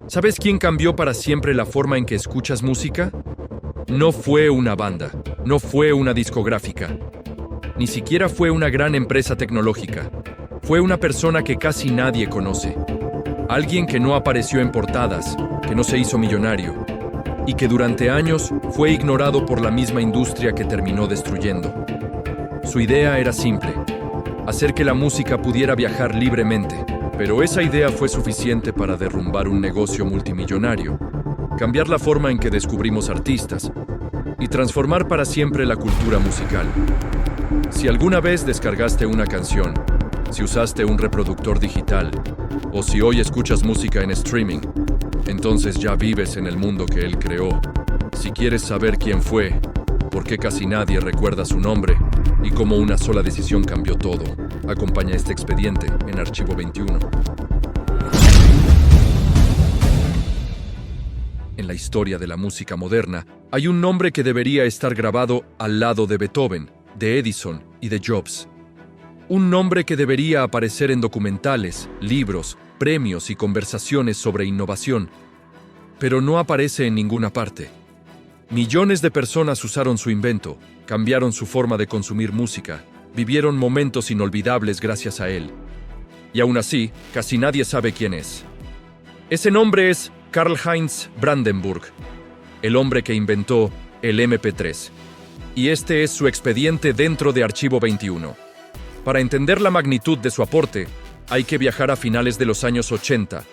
¿Sabes quién cambió para siempre la forma en que escuchas música? No fue una banda, no fue una discográfica, ni siquiera fue una gran empresa tecnológica. Fue una persona que casi nadie conoce. Alguien que no apareció en portadas, que no se hizo millonario, y que durante años fue ignorado por la misma industria que terminó destruyendo. Su idea era simple: hacer que la música pudiera viajar libremente. Pero esa idea fue suficiente para derrumbar un negocio multimillonario, cambiar la forma en que descubrimos artistas y transformar para siempre la cultura musical. Si alguna vez descargaste una canción, si usaste un reproductor digital o si hoy escuchas música en streaming, entonces ya vives en el mundo que él creó. Si quieres saber quién fue, por qué casi nadie recuerda su nombre y cómo una sola decisión cambió todo, acompaña este expediente en Archivo 21. En la historia de la música moderna, hay un nombre que debería estar grabado al lado de Beethoven, de Edison y de Jobs. Un nombre que debería aparecer en documentales, libros, premios y conversaciones sobre innovación, pero no aparece en ninguna parte. Millones de personas usaron su invento, cambiaron su forma de consumir música, vivieron momentos inolvidables gracias a él. Y aún así, casi nadie sabe quién es. Ese nombre es Karlheinz Brandenburg, el hombre que inventó el MP3. Y este es su expediente dentro de Archivo 21. Para entender la magnitud de su aporte, hay que viajar a finales de los años 80,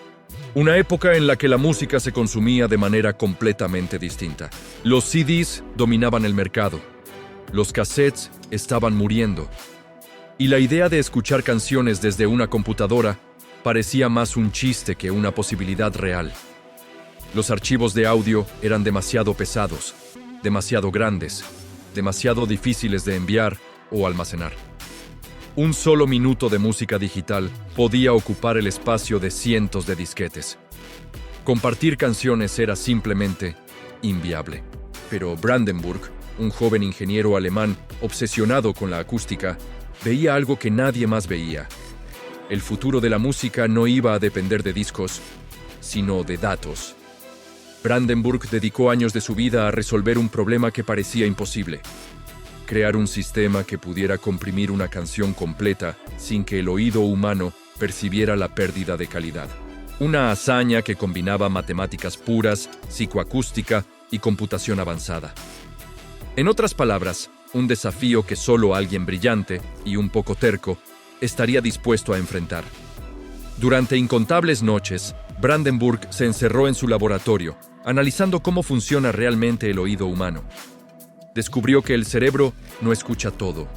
una época en la que la música se consumía de manera completamente distinta. Los CDs dominaban el mercado, los cassettes estaban muriendo, y la idea de escuchar canciones desde una computadora parecía más un chiste que una posibilidad real. Los archivos de audio eran demasiado pesados, demasiado grandes, demasiado difíciles de enviar o almacenar. Un solo minuto de música digital podía ocupar el espacio de cientos de disquetes. Compartir canciones era simplemente inviable. Pero Brandenburg, un joven ingeniero alemán obsesionado con la acústica, veía algo que nadie más veía. El futuro de la música no iba a depender de discos, sino de datos. Brandenburg dedicó años de su vida a resolver un problema que parecía imposible: crear un sistema que pudiera comprimir una canción completa sin que el oído humano percibiera la pérdida de calidad. Una hazaña que combinaba matemáticas puras, psicoacústica y computación avanzada. En otras palabras, un desafío que solo alguien brillante y un poco terco estaría dispuesto a enfrentar. Durante incontables noches, Brandenburg se encerró en su laboratorio, analizando cómo funciona realmente el oído humano. Descubrió que el cerebro no escucha todo.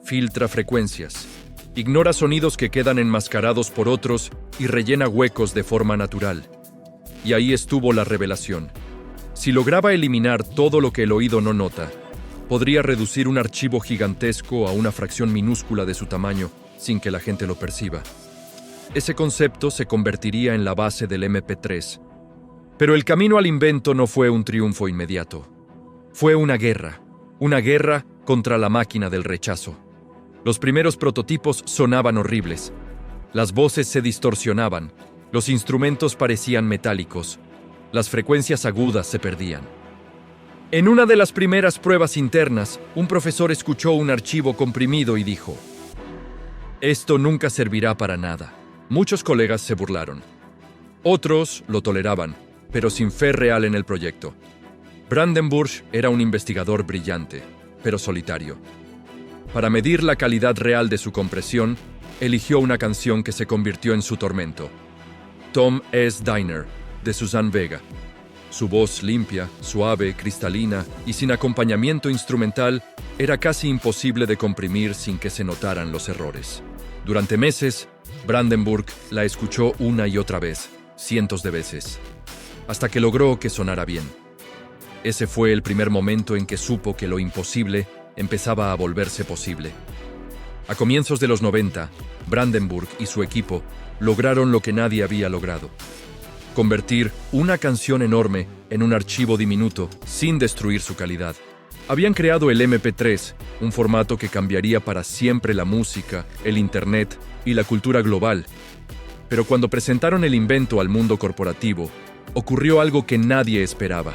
Filtra frecuencias, ignora sonidos que quedan enmascarados por otros y rellena huecos de forma natural. Y ahí estuvo la revelación. Si lograba eliminar todo lo que el oído no nota, podría reducir un archivo gigantesco a una fracción minúscula de su tamaño sin que la gente lo perciba. Ese concepto se convertiría en la base del MP3. Pero el camino al invento no fue un triunfo inmediato. Fue una guerra contra la máquina del rechazo. Los primeros prototipos sonaban horribles. Las voces se distorsionaban, los instrumentos parecían metálicos, las frecuencias agudas se perdían. En una de las primeras pruebas internas, un profesor escuchó un archivo comprimido y dijo: «Esto nunca servirá para nada». Muchos colegas se burlaron. Otros lo toleraban, pero sin fe real en el proyecto. Brandenburg era un investigador brillante, pero solitario. Para medir la calidad real de su compresión, eligió una canción que se convirtió en su tormento: Tom S. Diner, de Suzanne Vega. Su voz limpia, suave, cristalina y sin acompañamiento instrumental era casi imposible de comprimir sin que se notaran los errores. Durante meses, Brandenburg la escuchó una y otra vez, cientos de veces, hasta que logró que sonara bien. Ese fue el primer momento en que supo que lo imposible empezaba a volverse posible. A comienzos de los 90, Brandenburg y su equipo lograron lo que nadie había logrado: convertir una canción enorme en un archivo diminuto sin destruir su calidad. Habían creado el MP3, un formato que cambiaría para siempre la música, el Internet y la cultura global. Pero cuando presentaron el invento al mundo corporativo, ocurrió algo que nadie esperaba.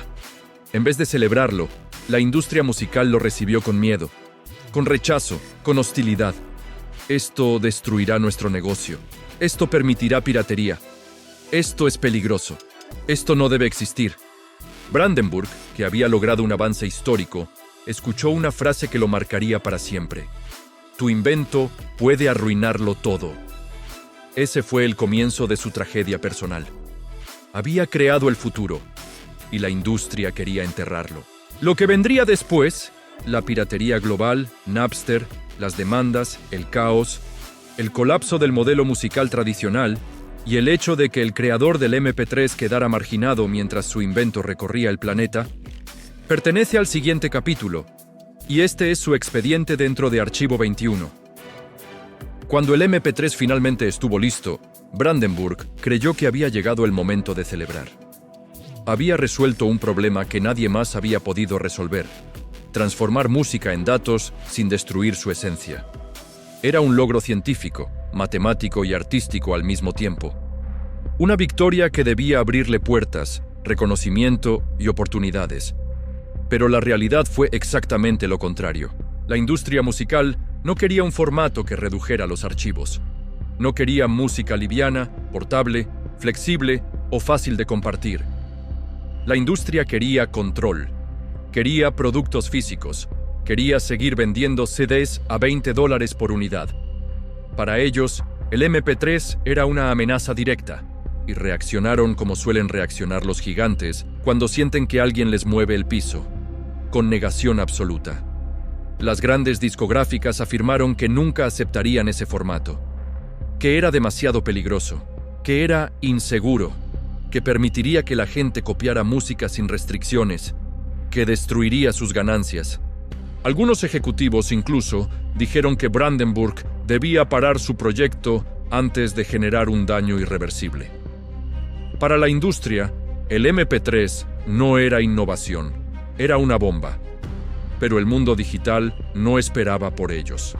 En vez de celebrarlo, la industria musical lo recibió con miedo, con rechazo, con hostilidad. Esto destruirá nuestro negocio. Esto permitirá piratería. Esto es peligroso. Esto no debe existir. Brandenburg, que había logrado un avance histórico, escuchó una frase que lo marcaría para siempre. Tu invento puede arruinarlo todo. Ese fue el comienzo de su tragedia personal. Había creado el futuro, y la industria quería enterrarlo. Lo que vendría después, la piratería global, Napster, las demandas, el caos, el colapso del modelo musical tradicional y el hecho de que el creador del MP3 quedara marginado mientras su invento recorría el planeta, pertenece al siguiente capítulo, y este es su expediente dentro de Archivo 21. Cuando el MP3 finalmente estuvo listo, Brandenburg creyó que había llegado el momento de celebrar. Había resuelto un problema que nadie más había podido resolver: transformar música en datos sin destruir su esencia. Era un logro científico, matemático y artístico al mismo tiempo. Una victoria que debía abrirle puertas, reconocimiento y oportunidades. Pero la realidad fue exactamente lo contrario. La industria musical no quería un formato que redujera los archivos. No quería música liviana, portable, flexible o fácil de compartir. La industria quería control. Quería productos físicos. Quería seguir vendiendo CDs a $20 por unidad. Para ellos, el MP3 era una amenaza directa, y reaccionaron como suelen reaccionar los gigantes cuando sienten que alguien les mueve el piso, con negación absoluta. Las grandes discográficas afirmaron que nunca aceptarían ese formato, que era demasiado peligroso, que era inseguro, que permitiría que la gente copiara música sin restricciones, que destruiría sus ganancias. Algunos ejecutivos incluso dijeron que Brandenburg debía parar su proyecto antes de generar un daño irreversible. Para la industria, el MP3 no era innovación, era una bomba. Pero el mundo digital no esperaba por ellos.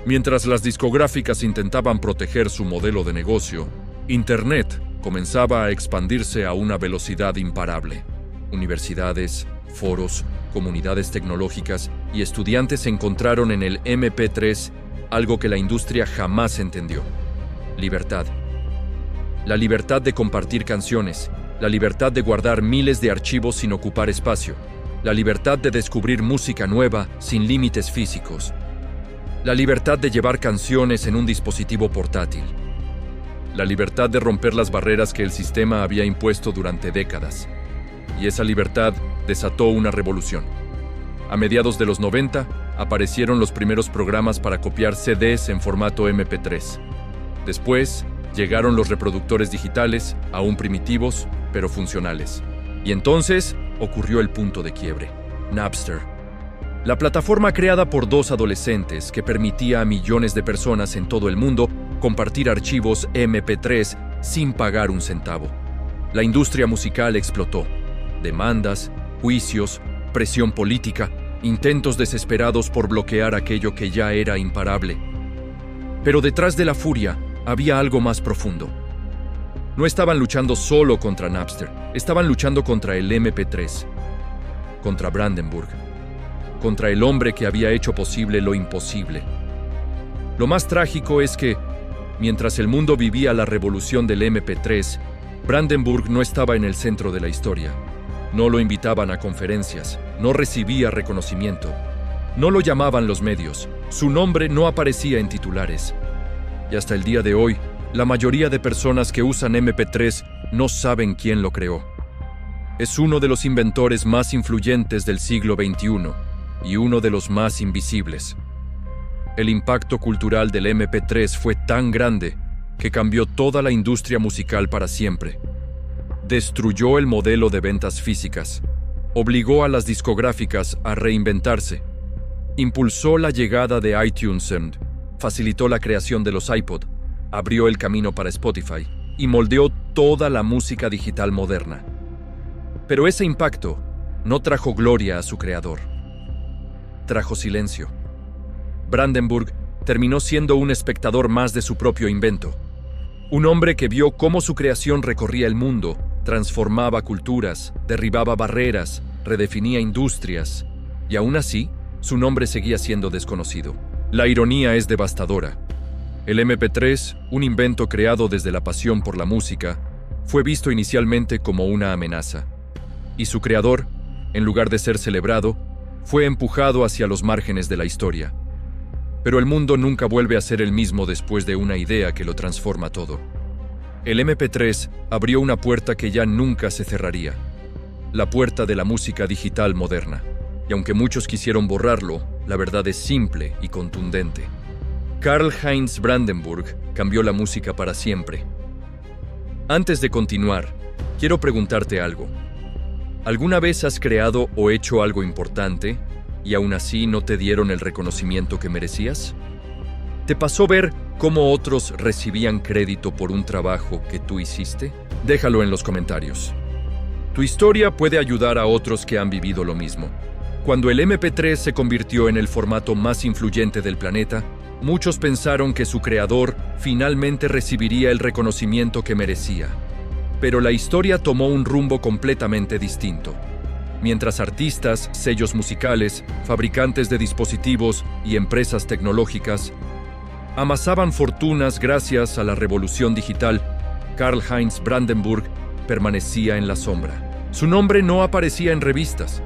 Mientras las discográficas intentaban proteger su modelo de negocio, Internet comenzaba a expandirse a una velocidad imparable. Universidades, foros, comunidades tecnológicas y estudiantes encontraron en el MP3 algo que la industria jamás entendió: libertad. La libertad de compartir canciones, la libertad de guardar miles de archivos sin ocupar espacio, la libertad de descubrir música nueva sin límites físicos, la libertad de llevar canciones en un dispositivo portátil, la libertad de romper las barreras que el sistema había impuesto durante décadas. Y esa libertad desató una revolución. A mediados de los 90, aparecieron los primeros programas para copiar CDs en formato MP3. Después, llegaron los reproductores digitales, aún primitivos, pero funcionales. Y entonces, ocurrió el punto de quiebre: Napster. La plataforma creada por dos adolescentes que permitía a millones de personas en todo el mundo compartir archivos MP3 sin pagar un centavo. La industria musical explotó. Demandas, juicios, presión política, intentos desesperados por bloquear aquello que ya era imparable. Pero detrás de la furia había algo más profundo. No estaban luchando solo contra Napster, estaban luchando contra el MP3, contra Brandenburg, contra el hombre que había hecho posible lo imposible. Lo más trágico es que, mientras el mundo vivía la revolución del MP3, Brandenburg no estaba en el centro de la historia. No lo invitaban a conferencias, no recibía reconocimiento, no lo llamaban los medios, su nombre no aparecía en titulares. Y hasta el día de hoy, la mayoría de personas que usan MP3 no saben quién lo creó. Es uno de los inventores más influyentes del siglo XXI y uno de los más invisibles. El impacto cultural del MP3 fue tan grande que cambió toda la industria musical para siempre. Destruyó el modelo de ventas físicas, obligó a las discográficas a reinventarse, impulsó la llegada de iTunes, facilitó la creación de los iPod, abrió el camino para Spotify y moldeó toda la música digital moderna. Pero ese impacto no trajo gloria a su creador. Trajo silencio. Brandenburg terminó siendo un espectador más de su propio invento. Un hombre que vio cómo su creación recorría el mundo, transformaba culturas, derribaba barreras, redefinía industrias, y aún así, su nombre seguía siendo desconocido. La ironía es devastadora. El MP3, un invento creado desde la pasión por la música, fue visto inicialmente como una amenaza, y su creador, en lugar de ser celebrado, fue empujado hacia los márgenes de la historia. Pero el mundo nunca vuelve a ser el mismo después de una idea que lo transforma todo. El MP3 abrió una puerta que ya nunca se cerraría, la puerta de la música digital moderna. Y aunque muchos quisieron borrarlo, la verdad es simple y contundente. Karlheinz Brandenburg cambió la música para siempre. Antes de continuar, quiero preguntarte algo. ¿Alguna vez has creado o hecho algo importante y aún así no te dieron el reconocimiento que merecías? ¿Te pasó ver cómo otros recibían crédito por un trabajo que tú hiciste? Déjalo en los comentarios. Tu historia puede ayudar a otros que han vivido lo mismo. Cuando el MP3 se convirtió en el formato más influyente del planeta, muchos pensaron que su creador finalmente recibiría el reconocimiento que merecía. Pero la historia tomó un rumbo completamente distinto. Mientras artistas, sellos musicales, fabricantes de dispositivos y empresas tecnológicas amasaban fortunas gracias a la revolución digital, Karlheinz Brandenburg permanecía en la sombra. Su nombre no aparecía en revistas,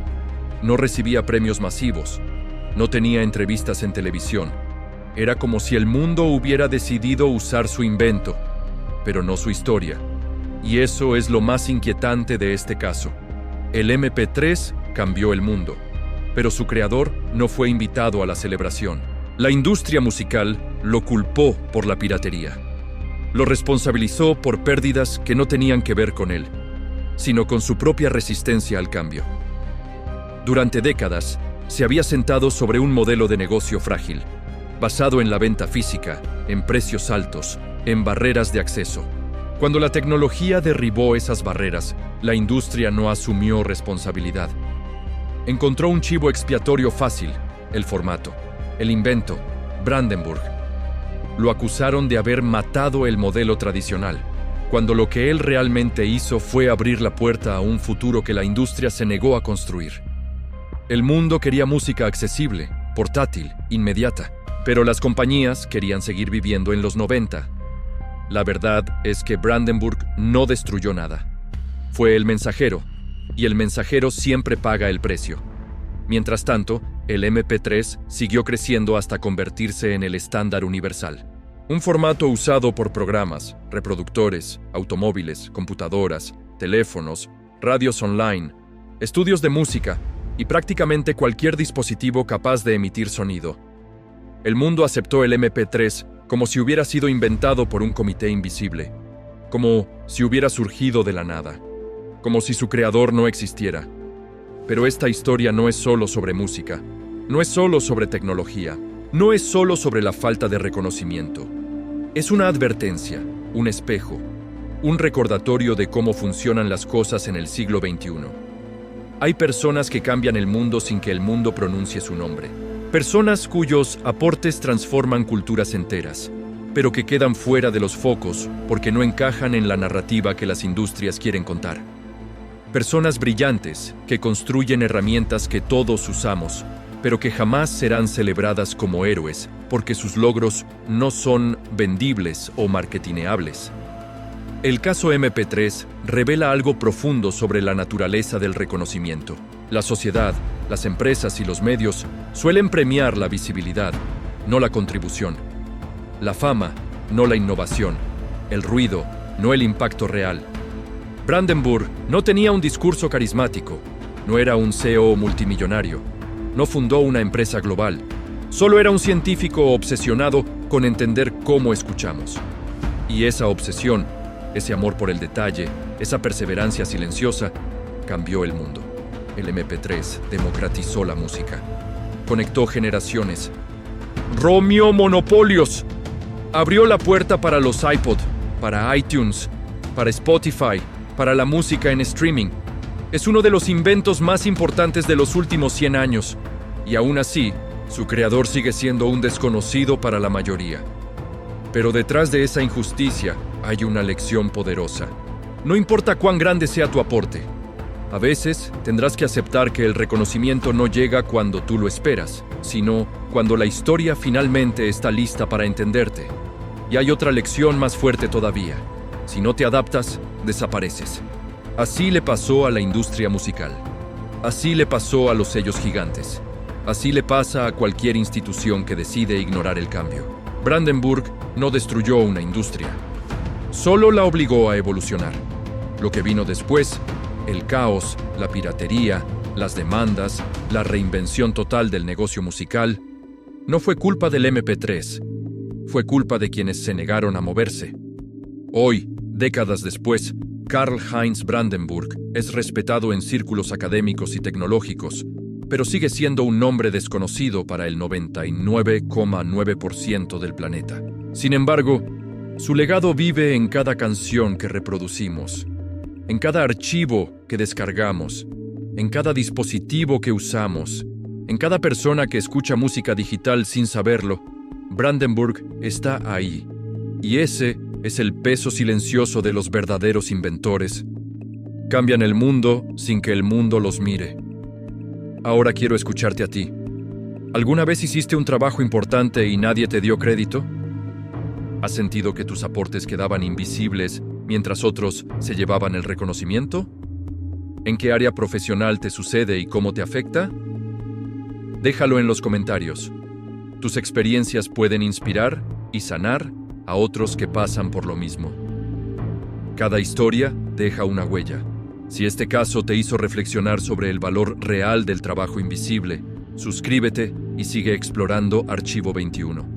no recibía premios masivos, no tenía entrevistas en televisión. Era como si el mundo hubiera decidido usar su invento, pero no su historia. Y eso es lo más inquietante de este caso. El MP3 cambió el mundo, pero su creador no fue invitado a la celebración. La industria musical lo culpó por la piratería. Lo responsabilizó por pérdidas que no tenían que ver con él, sino con su propia resistencia al cambio. Durante décadas, se había sentado sobre un modelo de negocio frágil, basado en la venta física, en precios altos, en barreras de acceso. Cuando la tecnología derribó esas barreras, la industria no asumió responsabilidad. Encontró un chivo expiatorio fácil: el formato, el invento, Brandenburg. Lo acusaron de haber matado el modelo tradicional, cuando lo que él realmente hizo fue abrir la puerta a un futuro que la industria se negó a construir. El mundo quería música accesible, portátil, inmediata, pero las compañías querían seguir viviendo en los 90. La verdad es que Brandenburg no destruyó nada. Fue el mensajero, y el mensajero siempre paga el precio. Mientras tanto, el MP3 siguió creciendo hasta convertirse en el estándar universal. Un formato usado por programas, reproductores, automóviles, computadoras, teléfonos, radios online, estudios de música y prácticamente cualquier dispositivo capaz de emitir sonido. El mundo aceptó el MP3 como si hubiera sido inventado por un comité invisible, como si hubiera surgido de la nada, como si su creador no existiera. Pero esta historia no es solo sobre música, no es solo sobre tecnología, no es solo sobre la falta de reconocimiento. Es una advertencia, un espejo, un recordatorio de cómo funcionan las cosas en el siglo XXI. Hay personas que cambian el mundo sin que el mundo pronuncie su nombre. Personas cuyos aportes transforman culturas enteras, pero que quedan fuera de los focos porque no encajan en la narrativa que las industrias quieren contar. Personas brillantes que construyen herramientas que todos usamos, pero que jamás serán celebradas como héroes porque sus logros no son vendibles o marketineables. El caso MP3 revela algo profundo sobre la naturaleza del reconocimiento. La sociedad, las empresas y los medios suelen premiar la visibilidad, no la contribución. La fama, no la innovación. El ruido, no el impacto real. Brandenburg no tenía un discurso carismático, no era un CEO multimillonario, no fundó una empresa global, solo era un científico obsesionado con entender cómo escuchamos. Y esa obsesión, ese amor por el detalle, esa perseverancia silenciosa, cambió el mundo. El MP3 democratizó la música, conectó generaciones, rompió monopolios, abrió la puerta para los iPod, para iTunes, para Spotify, para la música en streaming. Es uno de los inventos más importantes de los últimos 100 años, y aún así, su creador sigue siendo un desconocido para la mayoría. Pero detrás de esa injusticia hay una lección poderosa. No importa cuán grande sea tu aporte. A veces tendrás que aceptar que el reconocimiento no llega cuando tú lo esperas, sino cuando la historia finalmente está lista para entenderte. Y hay otra lección más fuerte todavía. Si no te adaptas, desapareces. Así le pasó a la industria musical. Así le pasó a los sellos gigantes. Así le pasa a cualquier institución que decide ignorar el cambio. Brandenburg no destruyó una industria. Solo la obligó a evolucionar. Lo que vino después, el caos, la piratería, las demandas, la reinvención total del negocio musical, no fue culpa del MP3. Fue culpa de quienes se negaron a moverse. Hoy, décadas después, Karl-Heinz Brandenburg es respetado en círculos académicos y tecnológicos, pero sigue siendo un nombre desconocido para el 99,9% del planeta. Sin embargo, su legado vive en cada canción que reproducimos, en cada archivo que descargamos, en cada dispositivo que usamos, en cada persona que escucha música digital sin saberlo. Brandenburg está ahí, y ese es el peso silencioso de los verdaderos inventores. Cambian el mundo sin que el mundo los mire. Ahora quiero escucharte a ti. ¿Alguna vez hiciste un trabajo importante y nadie te dio crédito? ¿Has sentido que tus aportes quedaban invisibles mientras otros se llevaban el reconocimiento? ¿En qué área profesional te sucede y cómo te afecta? Déjalo en los comentarios. Tus experiencias pueden inspirar y sanar a otros que pasan por lo mismo. Cada historia deja una huella. Si este caso te hizo reflexionar sobre el valor real del trabajo invisible, suscríbete y sigue explorando Archivo 21.